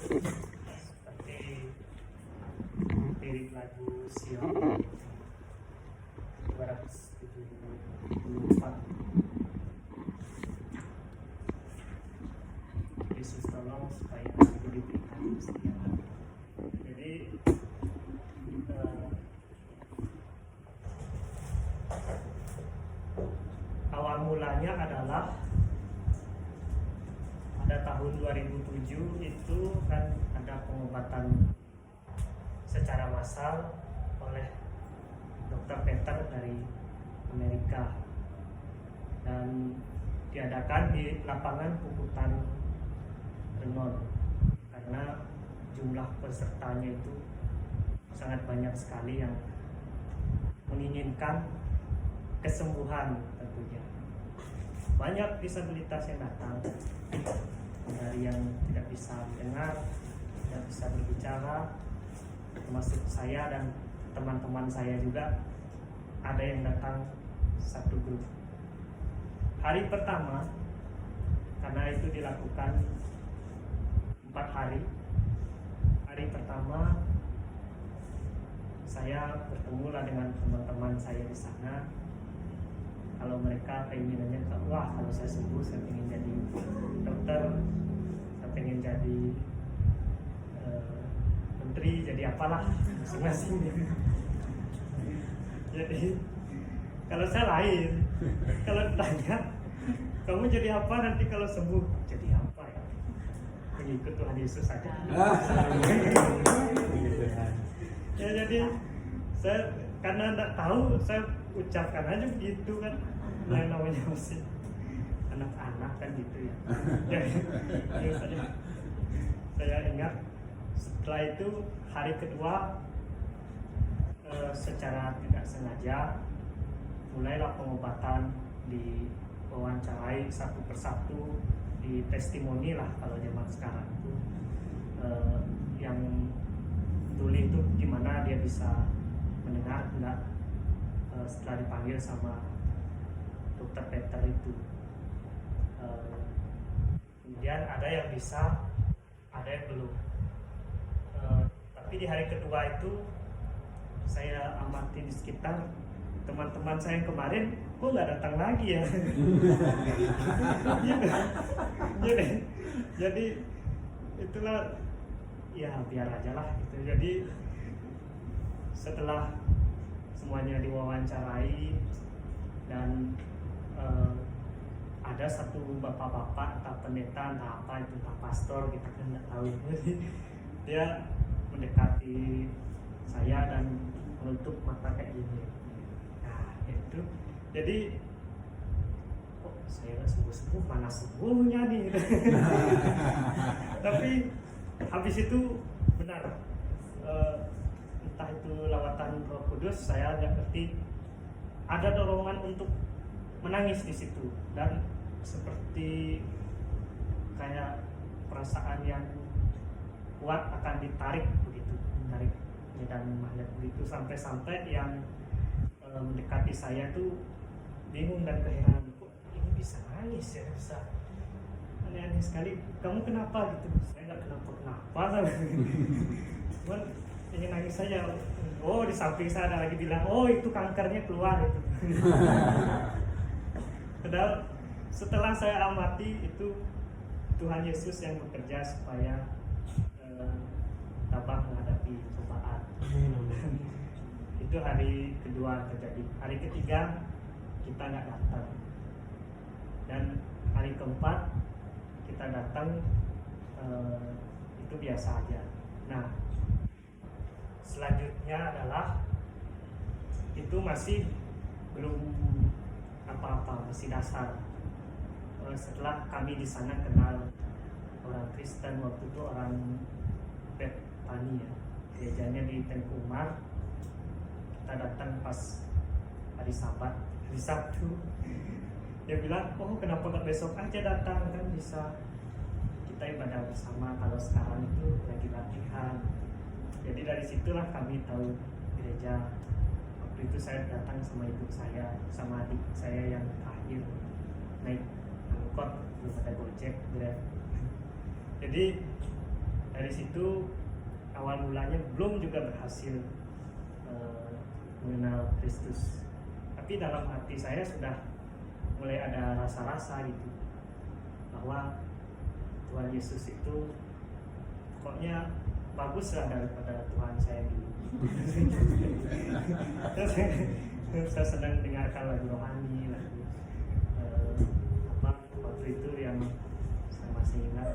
Seperti lirik lagu Sion 274. Yesus tolong supaya aku diberikan kesetiaan. Jadi awal mulanya adalah pada tahun 2007 itu kan ada pengobatan secara massal oleh Dr. Peter dari Amerika dan diadakan di lapangan Puputan Renon karena jumlah pesertanya itu sangat banyak sekali yang menginginkan kesembuhan tentunya. Banyak disabilitas yang datang, dari yang tidak bisa mendengar, tidak bisa berbicara, termasuk saya dan teman-teman saya juga ada yang datang satu grup. Hari pertama, karena itu dilakukan 4 hari. Hari pertama saya bertemulah dengan teman-teman saya di sana. Kalau mereka keinginannya, wah kalau saya sembuh saya ingin jadi dokter, saya ingin jadi menteri, jadi apalah masing-masing. Jadi kalau saya lain, kalau ditanya kamu jadi apa nanti kalau sembuh, jadi apa ya? Mengikut Tuhan Yesus saja. Ya jadi saya karena tidak tahu, saya ucapkan aja begitu kan, yang namanya masih anak-anak kan gitu ya. Jadi saya ingat setelah itu hari kedua secara tidak sengaja mulailah pengobatan, diwawancarai satu persatu, di testimoni lah kalau zaman sekarang itu yang tuli itu gimana dia bisa mendengar enggak setelah dipanggil sama Dr. Peter itu. Kemudian ada yang bisa, ada yang belum. Tapi di hari kedua itu saya amati di sekitar teman-teman saya yang kemarin kok nggak datang lagi ya. jadi itulah ya biar aja lah gitu. Jadi setelah semuanya diwawancarai dan ada satu bapak-bapak entah pendeta entah apa itu, entah pastor, kita kan nggak tahu. Jadi dia mendekati saya dan menutup mata kayak gini. Nah itu jadi kok saya nggak sembuh-sembuh, mana sembuhnya nih. Tapi habis itu benar, entah itu lawatan Roh Kudus, saya nggak ngerti, ada dorongan untuk menangis di situ dan seperti kayak perasaan yang kuat akan ditarik begitu, menarik medan magnet begitu, sampai yang mendekati saya tuh bingung dan keheranan, kok ini bisa nangis ya, bisa aneh-aneh sekali, kamu kenapa gitu. Saya nggak kenapa cuman ingin nangis saja. Oh di samping saya ada lagi bilang, oh itu kankernya keluar itu. Padahal setelah saya amati itu Tuhan Yesus yang bekerja supaya tabah menghadapi cobaan. Itu hari kedua terjadi. Hari ketiga kita nggak datang, dan hari keempat kita datang, itu biasa aja. Nah selanjutnya adalah itu masih belum apa-apa, masih dasar. Setelah kami di sana kenal orang Kristen, waktu itu orang Betani ya, gerejanya di Tengku Umar. Kita datang pas hari Sabat, hari Sabtu. Dia bilang, oh kenapa nggak besok aja datang, kan bisa kita ibadah bersama, kalau sekarang itu lagi latihan. Jadi dari situlah kami tahu gereja. Waktu itu saya datang sama ibu saya, sama adik saya yang terakhir naik angkot, belum ada Gojek, Grab. Jadi dari situ awal mulanya belum juga berhasil mengenal Kristus, tapi dalam hati saya sudah mulai ada rasa-rasa gitu bahwa Tuhan Yesus itu pokoknya bagus lah daripada Tuhan saya dulu. Saya sedang dengarkan lagu rohani, lagu waktu itu yang saya masih ingat,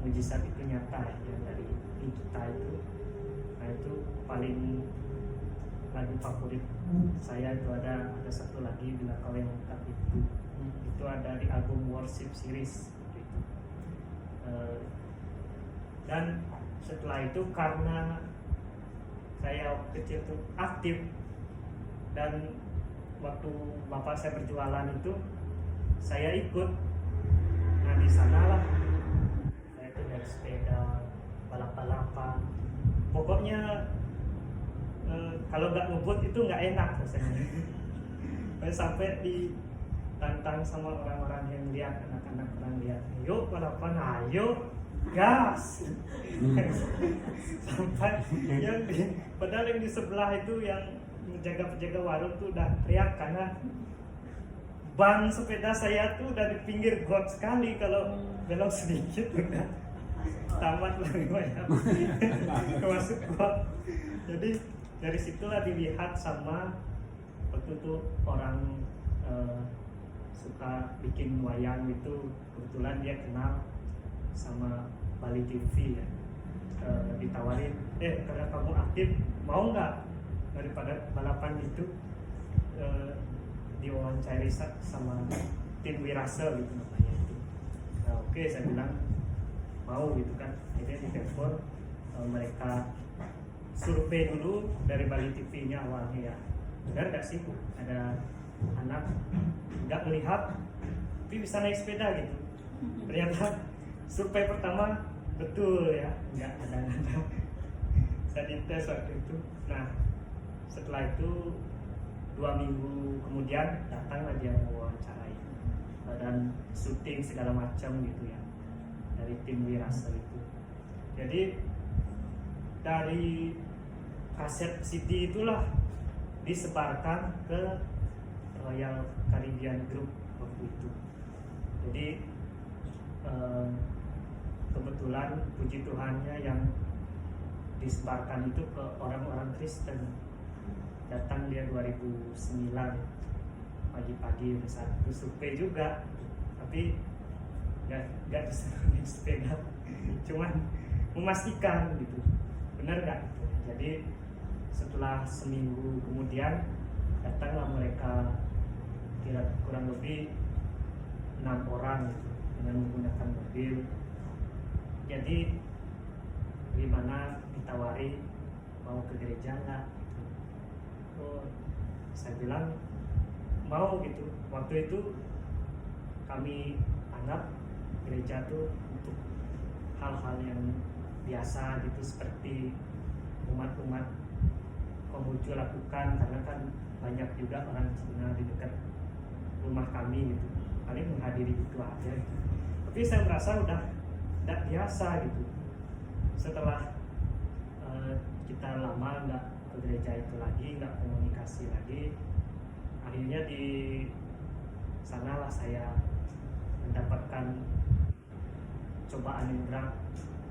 mujizat itu nyata yang dari kita itu. Nah itu paling lagu favorit saya itu ada satu lagi, Bila Kau Yang Lengkap itu ada di album Worship Series gitu. Dan setelah itu karena saya kecil itu aktif dan waktu bapak saya berjualan itu saya ikut. Nah di sanalah saya itu naik sepeda, balap-balapan, pokoknya kalau nggak ngebut itu nggak enak rasanya. Sampai ditantang sama orang-orang yang lihat, anak-anak orang lihat, yuk balapan, ayo gas. Sampai padahal yang di sebelah itu yang penjaga warung tuh udah teriak karena ban sepeda saya tuh udah di pinggir got sekali, kalau belok sedikit udah tamat lah masuk got. Jadi dari situlah dilihat sama waktu itu orang suka bikin wayang itu, kebetulan dia kenal sama Bali TV ya. Ditawarin, karena kamu aktif mau nggak daripada balapan itu diwawancari sama tim Wirasel gitu namanya itu. Nah, oke, saya bilang mau gitu kan. Akhirnya ditelepon, mereka survei dulu dari Bali TV-nya awalnya ya. Benar nggak sih ada anak nggak melihat tapi bisa naik sepeda gitu. Ternyata survei pertama betul ya, nggak ada. Saya dites waktu itu. Nah setelah itu 2 minggu kemudian datanglah dia mewawancarai dan syuting segala macam gitu ya dari tim Wirasel itu. Jadi dari kaset CD itulah disebarkan ke Royal Caribbean Group waktu itu. Jadi kebetulan puji Tuhannya yang disebarkan itu ke orang-orang Kristen. Datang dia 2009 pagi-pagi satu survei juga, tapi nggak disebutin sepeda, cuman memastikan gitu benar nggak gitu. Jadi setelah seminggu kemudian datanglah mereka, kira kurang lebih 6 orang gitu, dengan menggunakan mobil. Jadi gimana ditawari mau ke gereja nggak gitu. Oh, saya bilang mau gitu. Waktu itu kami anggap gereja tuh untuk hal-hal yang biasa gitu, seperti umat-umat Konghucu lakukan, karena kan banyak juga orang Cina di dekat rumah kami gitu, paling menghadiri itu aja gitu. Tapi saya merasa udah tidak biasa gitu. Setelah kita lama nggak ke gereja itu lagi, nggak komunikasi lagi, akhirnya di sanalah saya mendapatkan cobaan yang berat,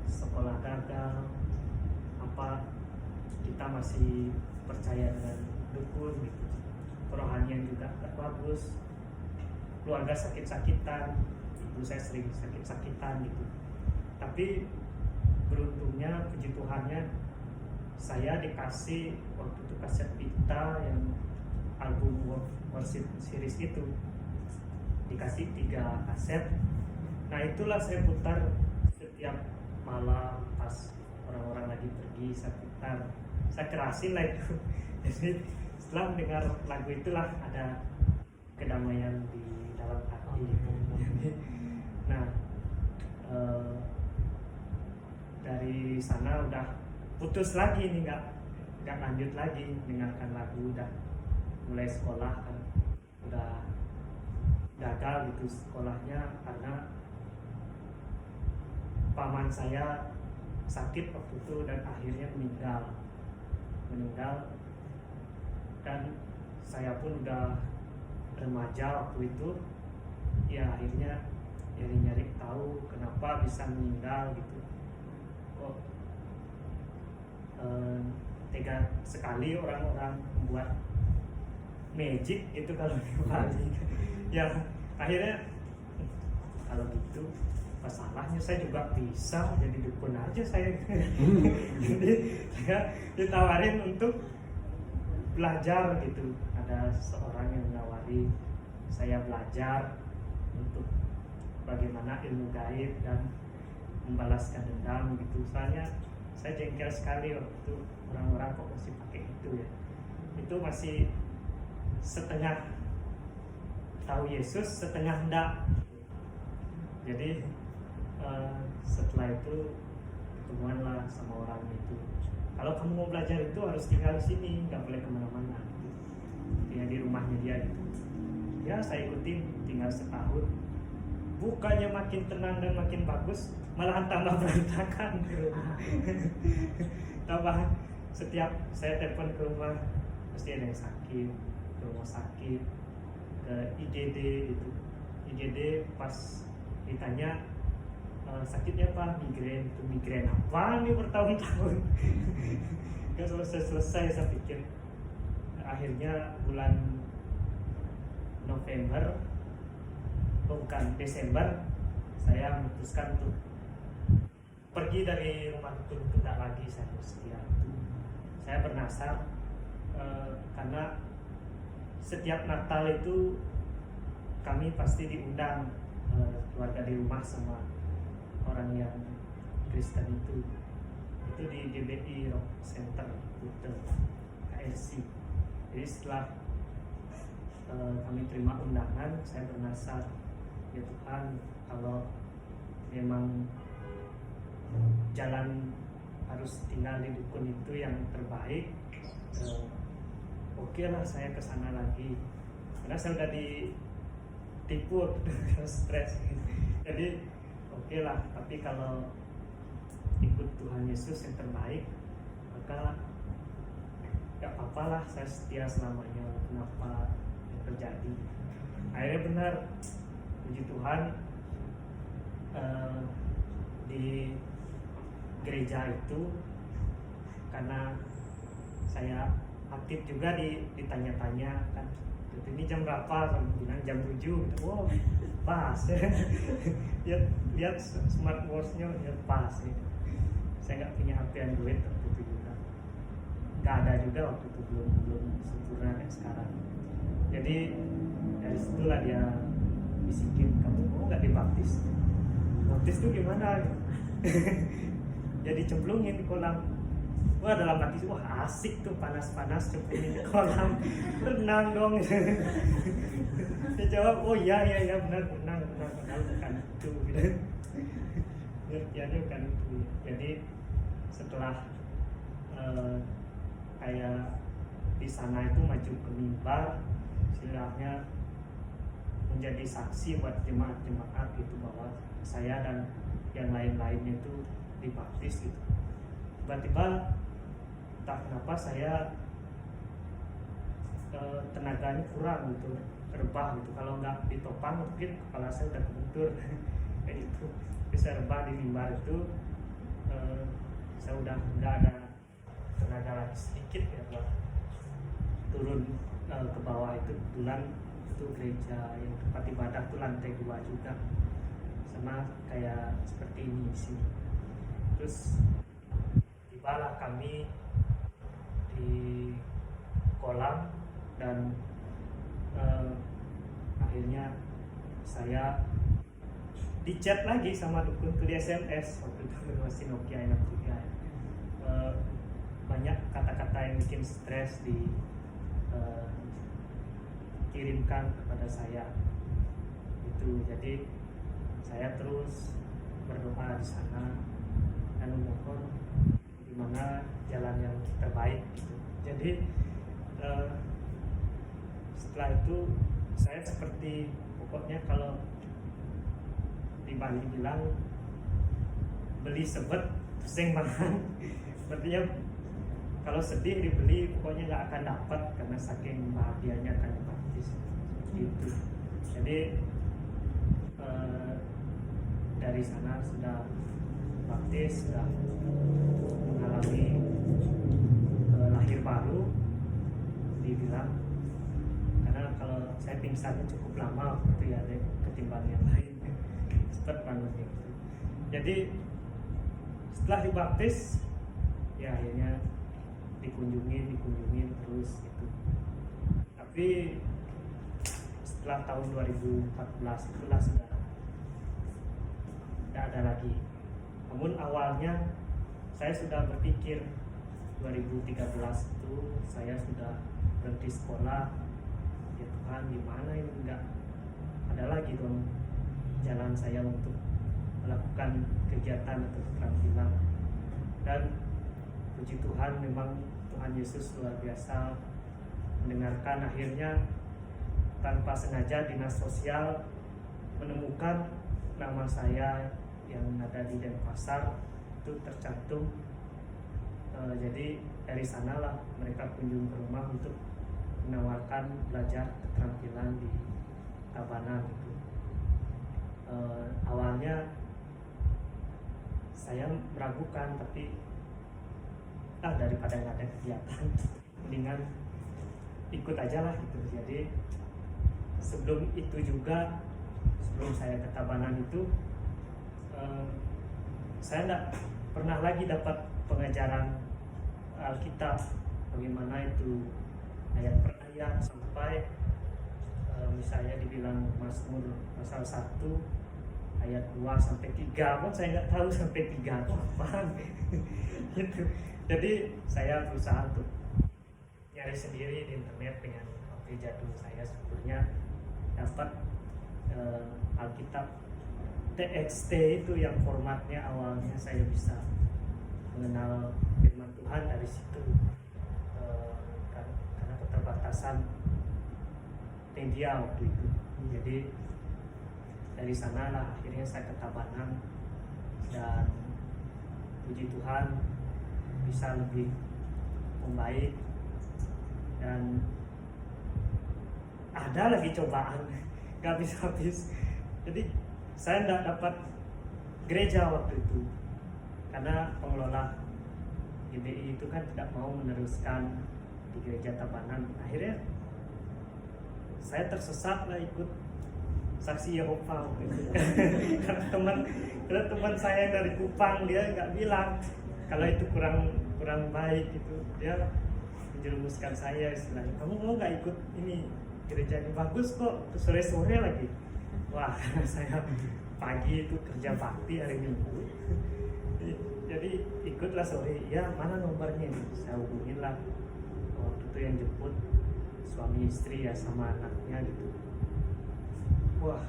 sekolah gagal, kita masih percaya dengan dukun gitu, kerohanian juga nggak bagus, keluarga sakit-sakitan, ibu saya sering sakit-sakitan gitu. Tapi beruntungnya puji Tuhannya saya dikasih waktu itu kaset pita yang album Worship Series itu, dikasih 3 kaset. Nah itulah saya putar setiap malam pas orang-orang lagi pergi, saya putar, saya kerasin lah itu. Jadi setelah mendengar lagu itulah ada kedamaian di dalam hati. Nah dari sana udah putus lagi nih, nggak lanjut lagi mendengarkan lagu, udah mulai sekolah kan udah gagal gitu sekolahnya, karena paman saya sakit waktu itu dan akhirnya meninggal. Dan saya pun udah remaja waktu itu, ya akhirnya nyari tahu kenapa bisa meninggal gitu. Kok tega sekali orang-orang membuat magic gitu kalau di Bali. Ya akhirnya kalau gitu masalahnya saya juga bisa jadi dukun aja saya. Jadi saya ditawarin untuk belajar gitu. Ada seorang yang menawari saya belajar untuk bagaimana ilmu gaib dan membalaskan dendam gitu. Soalnya saya jengkel sekali waktu itu, orang-orang kok masih pakai itu ya. Itu masih setengah tahu Yesus, setengah enggak. Jadi setelah itu ketemuan lah sama orang itu. Kalau kamu mau belajar itu harus tinggal di sini, nggak boleh kemana-mana. Tinggal di rumahnya dia gitu. Ya saya ikutin, tinggal setahun. Bukannya makin tenang dan makin bagus, malahan tambah berantakan di rumah. Tambah setiap saya telepon ke rumah pasti ada yang sakit, ke rumah sakit, ke IGD itu. IGD pas ditanya sakitnya apa, migrain. Itu migrain apa nih bertahun-tahun. Gak selesai saya pikir. Akhirnya bulan November, bukan Desember, saya memutuskan untuk pergi dari rumah dukun. Tidak lagi saya setia. Saya bernasar karena setiap Natal itu kami pasti diundang keluarga di rumah sama orang yang Kristen itu di GBI Rock Center Kuta KSC. Jadi setelah kami terima undangan, saya bernasar, ya Tuhan, kalau memang jalan harus tinggal di dukun itu yang terbaik, oke lah saya kesana lagi. Karena saya udah ditipu, stres. Jadi oke lah, tapi kalau ikut Tuhan Yesus yang terbaik, maka gak apa-apa lah, saya setia selamanya. Kenapa yang terjadi? Akhirnya benar, puji Tuhan, di gereja itu, karena saya aktif juga ditanya-tanya kan, ini jam berapa? Saya bilang jam 7. Wow, pas. lihat smartwatch-nya, ya pas nih. Saya nggak punya HP Android waktu itu juga, nggak ada juga waktu itu, belum sempurna kayak sekarang. Jadi dari situlah dia bisikin, kamu mau nggak dibaptis? Baptis tuh gimana? Jadi cemplungin di kolam. Wah, dalam hati, wah asik tuh, panas-panas cemplungin di kolam, renang dong. Dia jawab, oh iya benar, renang bukan itu. Pengertiannya bukan itu. Jadi setelah kayak di sana itu maju ke mimbar, istilahnya menjadi saksi buat jemaat-jemaat gitu, bahwa saya dan yang lain-lainnya itu dibaptis gitu. Tiba-tiba entah kenapa saya tenaganya kurang gitu, rebah gitu. Kalau nggak ditopang mungkin kepala saya udah kebentur kayak gitu. Bisa rebah di mimbar itu, saya udah nggak ada tenaga lagi sedikit ya buat turun ke bawah itu. Kebetulan itu gereja yang tempat ibadah tuh lantai 2 juga, sama kayak seperti ini di sini. Terus tibalah kami di kolam dan akhirnya saya di-chat lagi sama dukun tuh di SMS. Waktu itu masih Nokia N63 ya. Banyak kata-kata yang bikin stres kirimkan kepada saya itu. Jadi saya terus berdoa di sana dan memohon gimana jalan yang terbaik gitu. Jadi setelah itu saya seperti, pokoknya kalau di Bali bilang beli sebet pusing banget. Berarti kalau sedih dibeli pokoknya nggak akan dapat karena saking bahagianya akan dibaptis gitu. Jadi dari sana sudah baptis, sudah mengalami lahir baru dibilang, karena kalau saya pingsannya cukup lama waktu ya ketimbang yang lain cepat banget gitu. Jadi setelah dibaptis ya akhirnya dikunjungin terus gitu. Tapi setelah tahun 2014 itulah sudah tidak ada lagi. Namun awalnya saya sudah berpikir 2013 itu saya sudah berhenti sekolah. Ya Tuhan, gimana ini, enggak ada lagi dong jalan saya untuk melakukan kegiatan atau keterampilan. Dan puji Tuhan, memang Tuhan Yesus luar biasa mendengarkan. Akhirnya tanpa sengaja dinas sosial menemukan nama saya yang ada di Denpasar itu tercantum. Jadi dari sanalah mereka kunjung ke rumah untuk menawarkan belajar keterampilan di Tabanan itu. Awalnya saya meragukan, tapi daripada nggak ada kegiatan mendingan ikut aja lah gitu. Jadi sebelum itu juga, sebelum saya ke Tabanan itu saya nggak pernah lagi dapat pengajaran Alkitab, bagaimana itu ayat per ayat sampai misalnya dibilang Mazmur pasal 1 ayat 2 sampai 3 pun saya nggak tahu sampai 3 itu apa gitu. Jadi saya berusaha untuk nyari sendiri di internet dengan HP jadul saya, sebetulnya dapat Alkitab TXT itu yang formatnya awalnya saya bisa mengenal firman Tuhan dari situ. Karena keterbatasan media waktu itu. Jadi dari sanalah akhirnya saya ke Tabanan, dan puji Tuhan bisa lebih membaik, dan ada lagi cobaan gak bisa habis. Jadi saya tidak dapat gereja waktu itu karena pengelola GBI itu kan tidak mau meneruskan di gereja Tabanan. Akhirnya saya tersesat lah ikut Saksi Yehova gitu. karena teman saya dari Kupang, dia nggak bilang kalau itu kurang baik gitu. Dia menjerumuskan saya istilahnya, kamu mau nggak ikut ini, gereja ini bagus kok, sore-sore lagi. Wah, saya pagi itu kerja bakti hari Minggu, jadi ikutlah sore. Ya, mana nomornya nih? Saya hubungin lah. Waktu itu yang jemput suami istri ya sama anaknya gitu. Wah,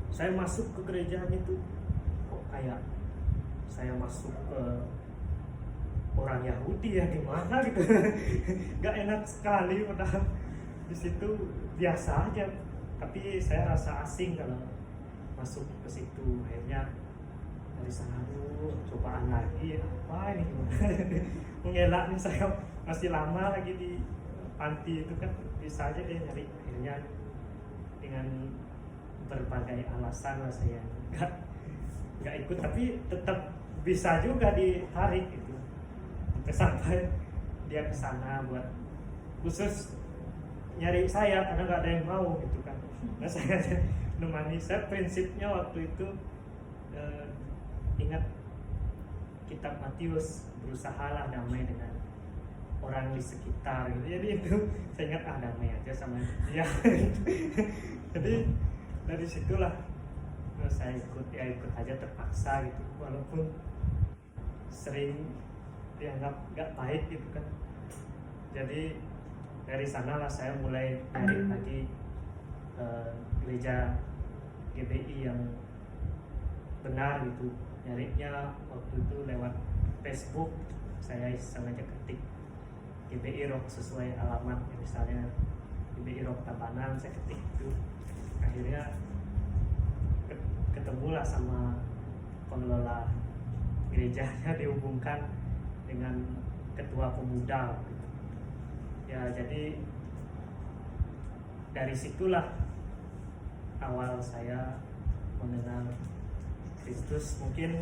saya masuk ke gerejaan itu kok kayak saya masuk ke orang Yahudi ya, gimana gitu. Gak enak sekali, padahal di situ biasa aja, tapi saya rasa asing kalau masuk ke situ. Akhirnya dari sana cobaan lagi, apa ini mengelak nih, saya masih lama lagi di panti itu kan, bisa aja deh nyari. Akhirnya dengan berbagai alasan lah saya nggak ikut, tapi tetap bisa juga ditarik gitu. Sampai dia ke sana buat khusus nyari saya karena nggak ada yang mau gitu kan. Nah, saya nemani. Saya prinsipnya waktu itu ingat kitab Matius, berusahalah damai dengan orang di sekitar gitu. Jadi itu saya ingat, damai aja sama dia. Jadi dari situlah saya ikut aja terpaksa gitu, walaupun sering dianggap gak baik gitu kan. Jadi dari sanalah saya mulai nyari lagi gereja GBI yang benar gitu. Nyarinya waktu itu lewat Facebook, saya sengaja ketik GBI Rock sesuai alamat, misalnya GBI Rock Tabanan, saya ketik itu. Akhirnya ketemulah sama pengelola gerejanya dihubungkan dengan ketua pemuda gitu. Ya jadi dari situlah awal saya mengenal Kristus. Mungkin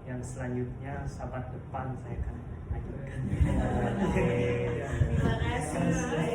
yang selanjutnya sahabat depan saya akan lanjutkan. Terima kasih.